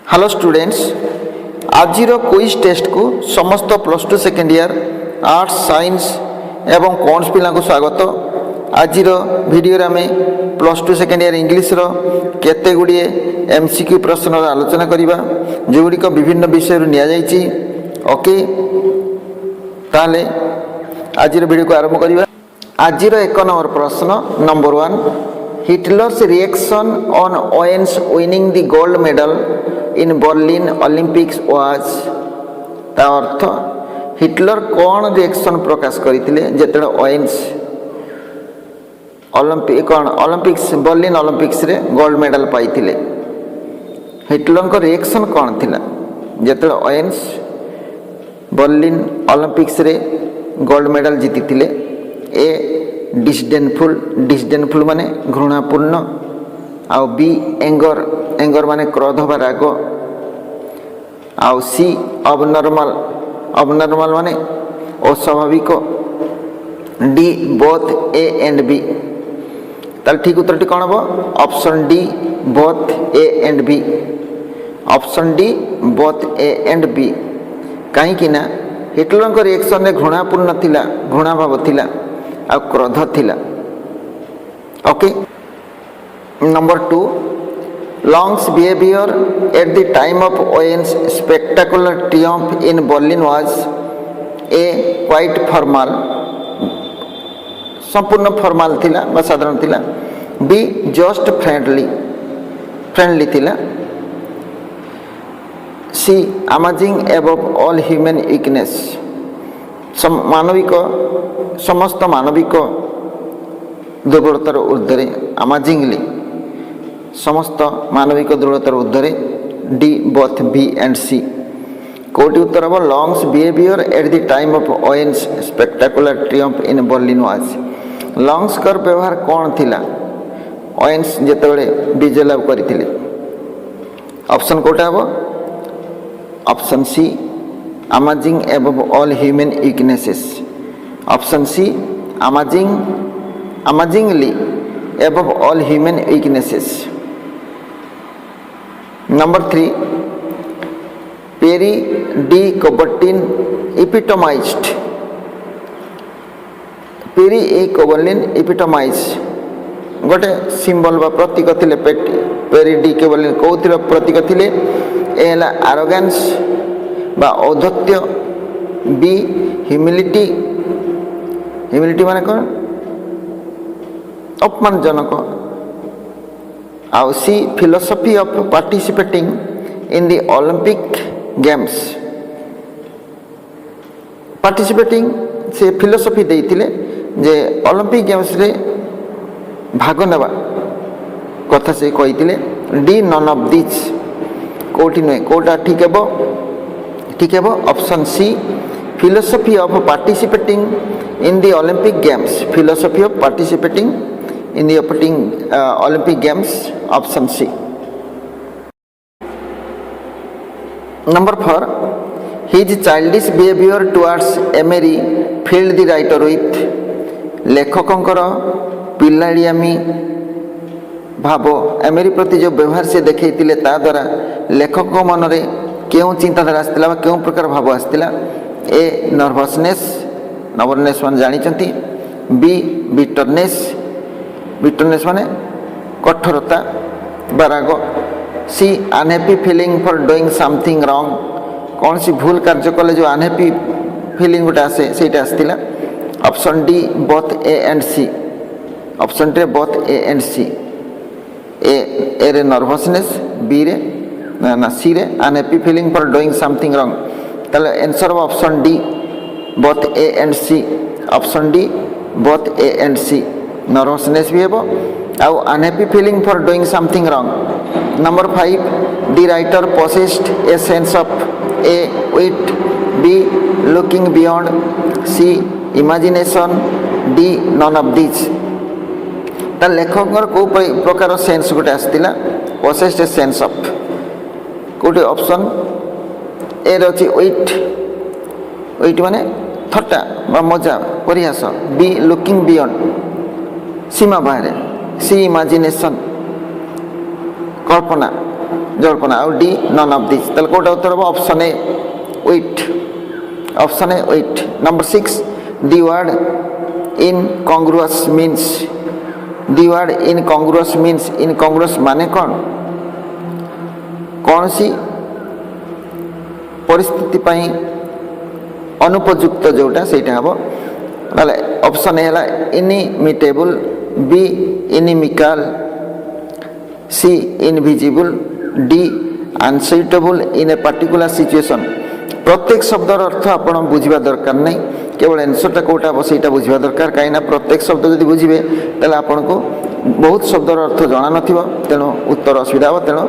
Hello students, आज quiz test को समस्त plus two second year arts science एवं कॉमर्स पिला को स्वागत। आज वीडियो आम plus two second year English केते गुड़िए एमसीक्यू प्रश्न आलोचना करवा जोगुड़िक विभिन्न विषय नि ओके। ताले आज वीडियो को आरंभ करवा। आज एक नंबर प्रश्न number 1, Hitler's reaction on Owens winning the gold medal in Berlin Olympics was. ता अर्थ हिटलर कौन रिएक्शन प्रकाश करते जिते ओवेन्स ओलंपिक्स बर्लिन ओलंपिक्स रे गोल्ड मेडल पाई। हिटलर को रिएक्शन कौन थिला जिते ओवेन्स बर्लिन ओलंपिक्स रे गोल्ड मेडल जीति थिले। ए डिसडेनफुल माने घृणापूर्ण, आउ बी एंगर माने क्रोध बा राग, आउ सी अबनॉर्मल माने अस्वाभाविक, D both A and B. ताल ठीक उत्तर कौन हम? Option D both A and B. Option D both A and B. कहीं हिटलर को रिएक्शन में घृणापूर्ण थिला, घृणा भाव थिला आ क्रोध थिला। Okay. Number 2, Long's behaviour at the time of Owens spectacular triumph in Berlin was. A quite formal, संपूर्ण फॉर्मल थिला बा साधारण थिला। बी जस्ट फ्रेंडली थिला। C amazing above all human weakness, समस्त मानविक दुर्बलतार ऊर्ध्वे, अमेजिंगली समस्त मानविक दुर्बलतार ऊर्ध्वे। डी बोथ बी एंड सी। कोटी उत्तर हम? Longs behaviour at the time of Owens spectacular triumph in Berlin was. Longs कर व्यवहार कौन थिला ओवेन्स जेतेबेले विजय लाभ करथिले? ऑप्शन कोटा हम? Option C amazing above all human weaknesses. Option C amazingly above all human weaknesses. Number 3, Pierre de Coubertin epitomized. Pierre a Coubertin epitomize गोटे symbol बा प्रतीक थिले। पेरी डी कोबर्लिन कौथिर प्रतीक थिले? ए हला आरोगेंस बा औद्धत्य, बी ह्यूमिलिटी माने कौन? अपमानजनक, आउ C philosophy of participating in the Olympic games. Participating से फिलोसफी देइथिले जे ओलंपिक गेम्स रे भाग नेबा कथा से कहिथिले। D none of this. कोठी नुहे, कोटा ठीक है? ठीक है, option C philosophy of participating in the Olympic games. Philosophy of participating in the Olympic games, option C. Number 4, his childish behaviour towards Emery filled the writer with. लेखकंकर पिलाड़ियामी भाव एमेरी प्रति जो व्यवहार से देखते ता द्वारा लेखक मन में क्यों चिंताधारा आसला, क्यों प्रकार भाव आसला? ए नर्भसनेस मान जानी। बी बिटरनेस माने कठोरता बा राग। C unhappy feeling for doing something wrong, कौन सी भूल कार्य कले जो अनहैप्पी फीलिंग गोटे आसे सेटा आसला। Option D both A and C. Option D both A and C. A रे नर्भसनेस, बी रे ना सी रे unhappy feeling for doing something wrong. ताले answer of option D both A and C. Option D both A and C. Nervousness भी हेबो आउ unhappy feeling for doing something wrong. Number 5, the writer possessed a sense of a wit, B looking beyond, C imagination, D none of this. ता लेखक को प्रकार sense गोटे आसला? Possessed a sense of, कोटे ऑप्शन ए रही wit माने थट्टा बा मजा परिहास। बी लुकिंग बियॉन्ड सीमा बाहर, सी इमेजिनेशन कल्पना, ଜଳ୍ପନା ଆଉ ଡି ନନ୍ ଅଫ୍ ଦିସ୍। ତାହେଲେ କେଉଁଟା ଉତ୍ତର ହେବ option A wit. Option A wit. Number 6 the word incongruous means. The word incongruous means incongruous ମାନେ କ'ଣ? କୌଣସି ପରିସ୍ଥିତି ପାଇଁ ଅନୁପଯୁକ୍ତ ଯେଉଁଟା ସେଇଟା ହେବ। ତାହେଲେ ଅପସନ୍ ଏ ହେଲା inimitable, B inimical, C invisible, D unsuitable in a particular situation. ପ୍ରତ୍ୟେକ ଶବ୍ଦର ଅର୍ଥ ଆପଣ ବୁଝିବା ଦରକାର ନାହିଁ, କେବଳ ଆନ୍ସର୍ଟା କେଉଁଟା ହେବ ସେଇଟା ବୁଝିବା ଦରକାର। କାହିଁକିନା ପ୍ରତ୍ୟେକ ଶବ୍ଦ ଯଦି ବୁଝିବେ ତାହେଲେ ଆପଣଙ୍କୁ ବହୁତ ଶବ୍ଦର ଅର୍ଥ ଜଣାନଥିବ, ତେଣୁ ଉତ୍ତର ଅସୁବିଧା ହେବ। ତେଣୁ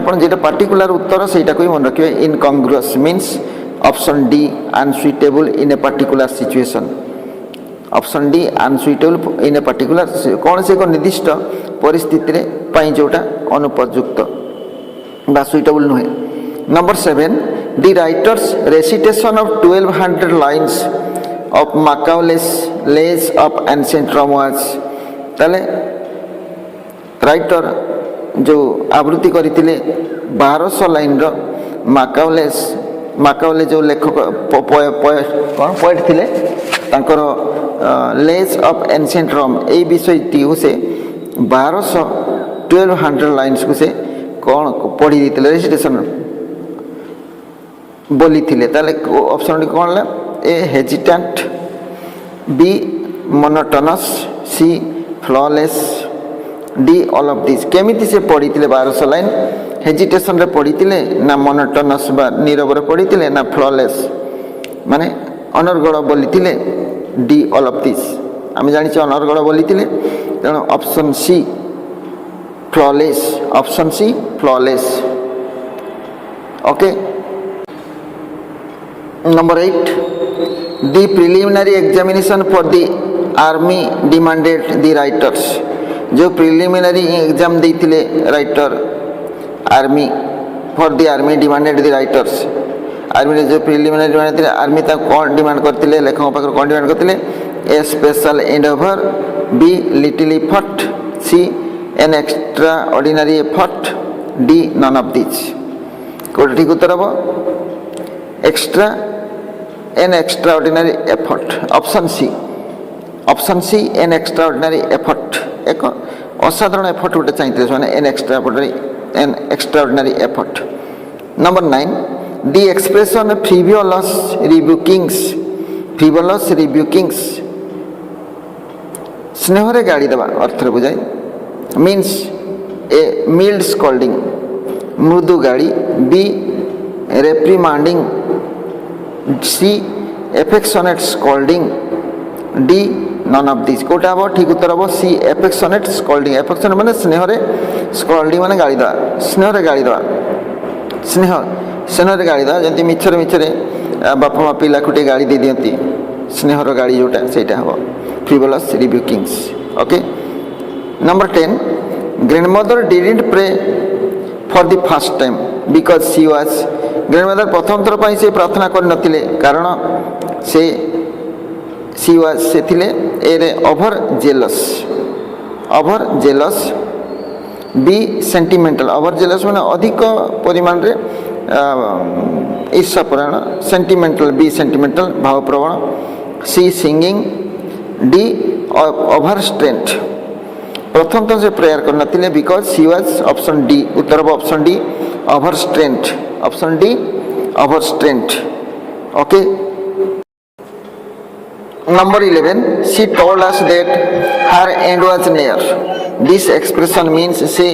ଆପଣ ଯେଟା ପାର୍ଟିକୁଲାର ଉତ୍ତର ସେଇଟାକୁ ହିଁ ମନେ ରଖିବେ। Incongruous means option D unsuitable in a particular situation. Option D unsuitable in a particular, କୌଣସି ଏକ ନିର୍ଦ୍ଦିଷ୍ଟ ପରିସ୍ଥିତିରେ ପାଇଁ ଯେଉଁଟା ଅନୁପଯୁକ୍ତ ବା ସୁଇଟେବୁଲ୍ ନୁହେଁ। Number 7 the writer's recitation of 1200 lines of Macaulay's lays of ancient Rome was. ତାହେଲେ ରାଇଟର ଯେଉଁ ଆବୃତ୍ତି କରିଥିଲେ 1200 ଲାଇନ୍ର ମାକାଉଲେ ଯେଉଁ ଲେଖକ ପୋଏଟ୍ ଥିଲେ ତାଙ୍କର ଲେଜ୍ ଅଫ୍ ଏନ୍ସିଏଣ୍ଟ ରୋମ୍ ଏଇ ବିଷୟଟିକୁ ସେ 1200 ଲାଇନ୍ସକୁ ସେ କ'ଣ ପଢ଼ି ଦେଇଥିଲେ, ରେସିଟେସନ୍ ବୋଲିଥିଲେ। ତାହେଲେ ଅପସନ୍ଟି କ'ଣ ହେଲା? A hesitant, B monotonous, C flawless, D all of this. କେମିତି ସେ ପଢ଼ିଥିଲେ 1200 ଲାଇନ୍? ହେଜିଟେସନ୍ରେ ପଢ଼ିଥିଲେ ନା ମୋନୋଟୋନସ୍ ବା ନୀରବରେ ପଢ଼ିଥିଲେ ନା ଫ୍ଲଲେସ୍ ମାନେ ଅନର୍ଗଳ ବୋଲିଥିଲେ? D all of this. ଆମେ ଜାଣିଛେ ଅନର୍ଗଳ ବୋଲିଥିଲେ, ତେଣୁ option C flawless. Option C flawless. Okay. Number 8 the preliminary examination for the army demanded the writers। जो preliminary exam देइथिले writer army for the army demanded the writers. Army जो preliminary demand थे army ता कौन demand करथिले, लेखक पाखर कौन डिमांड करथिले? A special endeavour, B little effort, C an extraordinary effort, D none of this. कोड ठीक उत्तर हो extra an extraordinary effort. Option C. Option C an extraordinary effort. एक असाधारण एफर्ट गोटे चाहिए से an extraordinary effort. Number 9 the expression frivolous rebukings. Frivolous rebukings स्नेहरे गाड़ी देवा अर्थ बुझाए मीन्स ए मिल्ड स्कॉल्डिंग मृदु गाड़ी, B reprimanding, C affectionate scolding, D none of this. कोटा हम ठीक उत्तर हम सी एफेक्शनेट स्कॉल्डिंग। एफेक्शनेट माने स्नेहरे, स्कॉल्डिंग माने गाड़ी देवा, स्नेहरे गाड़ी देवा, स्नेहरे गाड़ी देवा। जमी मिछरे मिछरे बापा माँ पिला को गाड़ी दे दियंती, स्नेहर गाड़ी जोटा सेटा हम frivolous rebukings. Okay. Number 10 grandmother didn't pray for the first time because she was. Grandmother प्रथम थर पर से प्रार्थना कर नथिले कारण से सी वाज से थिले एरे over jealous, B sentimental. Over jealous माने अधिक परिमाण रे ईर्ष्यापरायण, सेंटिमेंटल बी सेंटिमेंटल भावप्रवण, C singing, D over strength. प्रथम तो से प्रेयर कर नथिले because she was. Option D उत्तर हो option D over strength. Option D over strength. Okay. Number 11 she told us that her end was near। this expression means से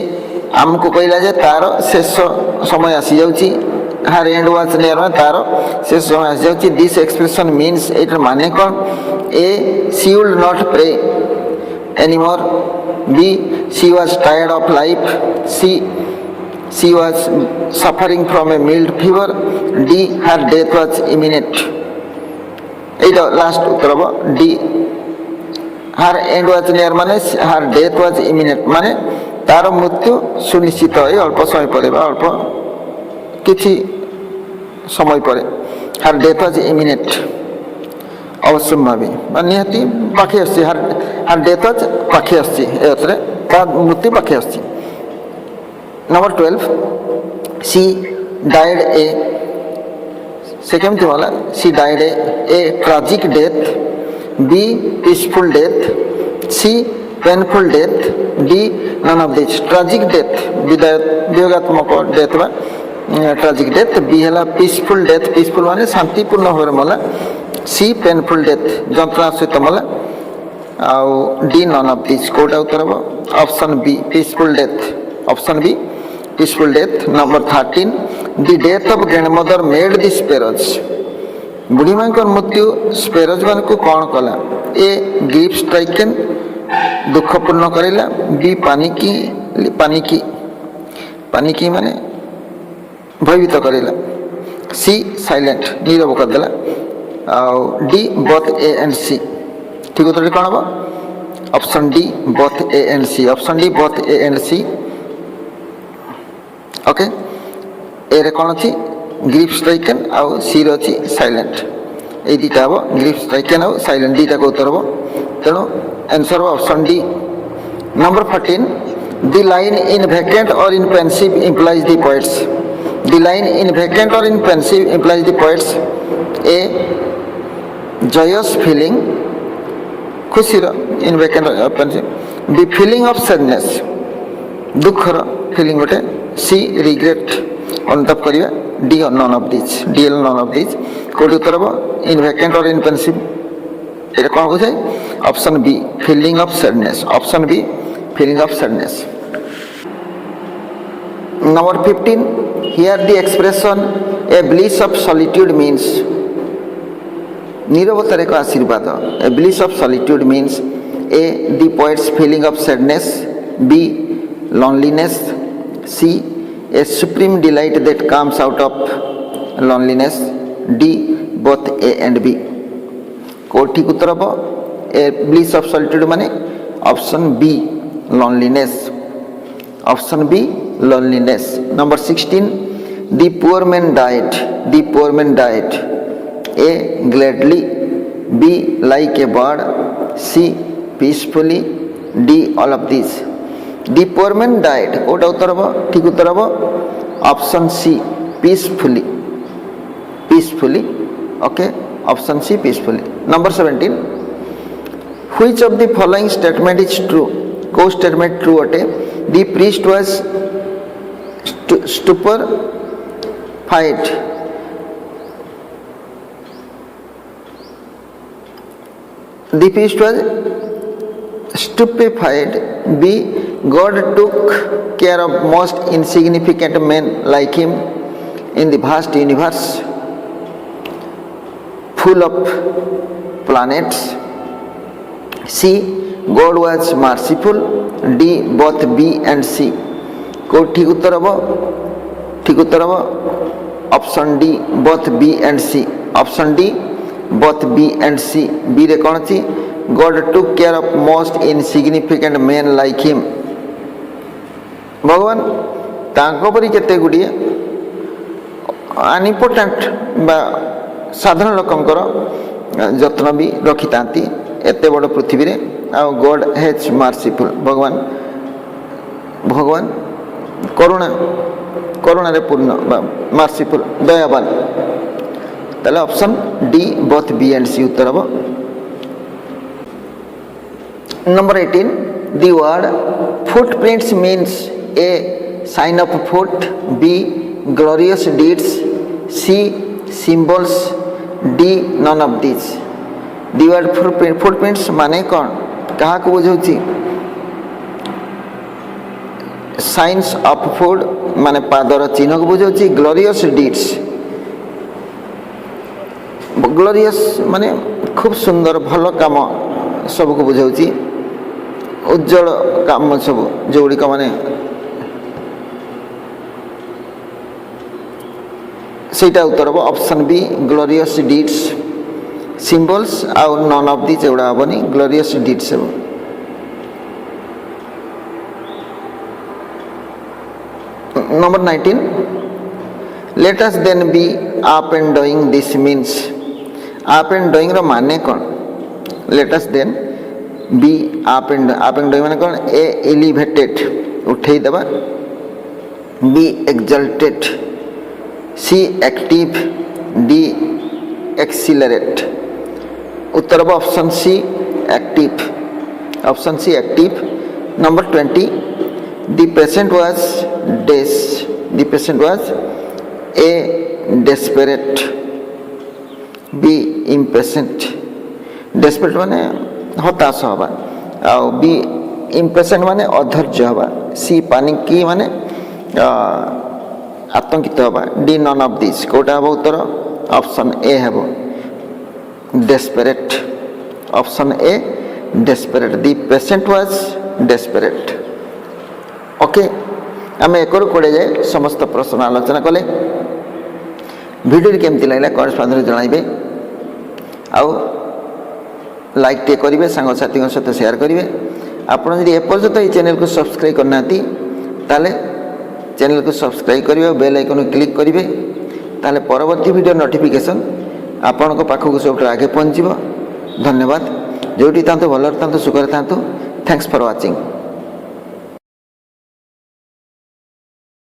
हमको कहला जे तार शेष समय आसी जाउची। her end was near में तार शेष समय आसी जाउची। this expression means एट माने कोन? ए she would not pray anymore, b she was tired of life, c she was suffering from a mild fever, d her death was imminent। এইটা last উত্তর হব D her end was near মানে her death ওয়াজ eminent মানে তার মৃত্যু সুনিশ্চিত হয়ে অল্প সময় পরে বা অল্প কিছু সময় পরে। হার ডেথ ওয়াজ ইমিনেন্ট অবশ্যম্ভাবী বা নিহাতি পাখি আসছে। হার ডেথ ওয়াজ পাখি আসছে এ অর্থে তার মৃত্যু পাখি আসছে। নম্বর 12 सी डाइड ए से केमती होला she died a tragic death B peaceful death C painful death D none of this tragic death वियोगात्मक डेथ बा ट्राजिक डेथ बी है पीसफुल डेथ पीसफुल माने शांतिपूर्ण भाव मला सी पेनफुल डेथ जंत्रणा सहित मला आउ डी नन ऑफ दिस कोटा उत्तर हम option B peaceful death option B peaceful death number 13 the death of grandmother made the sparrows बुढ़ी माँ मृत्यु स्पैरोज मान को कौन कला ए ग्रीफ स्ट्राइकन दुखपूर्ण करेला बी पानिकी माने भयभीत करेला सी साइलेंट नीरव करदेला आउ D both A and C ठीक उत्तर कौन हम option D both A and C option D both A and C okay A रे कौन अच्छी ग्रीफ स्ट्राइकन आउ सी रही साइलेंट ये दुटा हम ग्रीफ स्ट्राइकन आउ साइलेंट दुटा को उत्तर हम तेणु आंसर हम option D number 14 the line in vacant or in pensive implies the poet's the line in vacant or in pensive implies the poet's A joyous feeling खुशी in vacant pensive the feeling of sadness दुखर feeling गोटे C regret अनुताप करिया D none of this D L none of this कोड उत्तर हम in vacant or in pensive ये कौन बुझे option B feeling of sadness option B feeling of sadness number 15 here the expression a bliss of solitude means नीरवतार एक आशीर्वाद a bliss of solitude means a the poet's feeling of sadness B loneliness C a supreme delight that comes out of loneliness D both A and B को ठीक उत्तर हम A bliss of solitude माने option B loneliness option B loneliness number 16 the poor man died A gladly B like a bird C peacefully D all of these The poor man died कोटा उत्तर हम ठीक उत्तर हम option C peacefully okay option C peacefully number 17 which of the following statement is true को statement true अटे the priest was stupefied the priest was stupefied B God took care of most insignificant men like him in the vast universe full of planets C God was merciful D both B and C को ठीक उत्तर हम option D both B and C option D both B and C B रे कौन अच्छी God took care of most insignificant men like him भगवान तांको परी केते गुड़िए अनइम्पोर्टेंट बा साधारण लोकंकर जत्न भी रखी तांती एते बड़ पृथ्वी रे आ गॉड हैज मर्सीफुल भगवान करुणा रे पूर्ण मर्सीफुल दयावान ताले option D both B and C उत्तर हम Number 18 the word footprints means A sign of foot B glorious deeds C symbols D none of these the word footprints माने कौन कहा को बुझाउची साइंस ऑफ फूड माने पादर चिन्ह को बुझाउची ग्लोरियस डीड्स ग्लोरियस माने खूब सुंदर भल काम सब को बुझाउची उज्जवल काम सब जो गुड़िक माने सेटा उत्तर हम option B glorious deeds symbols आउ नन ऑफ दिस एवडा हबनी ग्लोरियस डीड्स हम number 19 let us then be up and doing this means up and doing रो माने कौन let us then be up and doing माने कौन ए एलिवेटेड उठेई दबा B exalted, C active, D accelerate. उत्तर अब option C active, option C active. Number 20, the patient was A desperate, B impatient. Desperate माने हताश हवा, आउ बी इम्पेशेंट माने अधैर्य हवा, सी पानिकी माने आतंकित हवा, डी नन ऑफ दिस। कोटा हम उत्तर ऑप्शन ए है desperate, option A desperate, the patient was desperate. Okay, आम 1 ରୁ 20 जाए समस्त प्रश्न आलोचना कले। वीडियो केमती लगे कमेंट्स माध्यम जनइबे, आउ लाइक टे करेंगे, सांगसाथी सहित शेयर करेंगे। आपड़ जब एपर्यंत ये चैनल को सब्सक्राइब करना ताले चैनल को सब्सक्राइब करेंगे, बेल आइकन क्लिक करेंगे, ताले परवर्ती वीडियो नोटिफिकेशन आपण को पाखक सब आगे पहुँच। धन्यवाद। जोटी था भल था सुखरे था। Thanks for watching.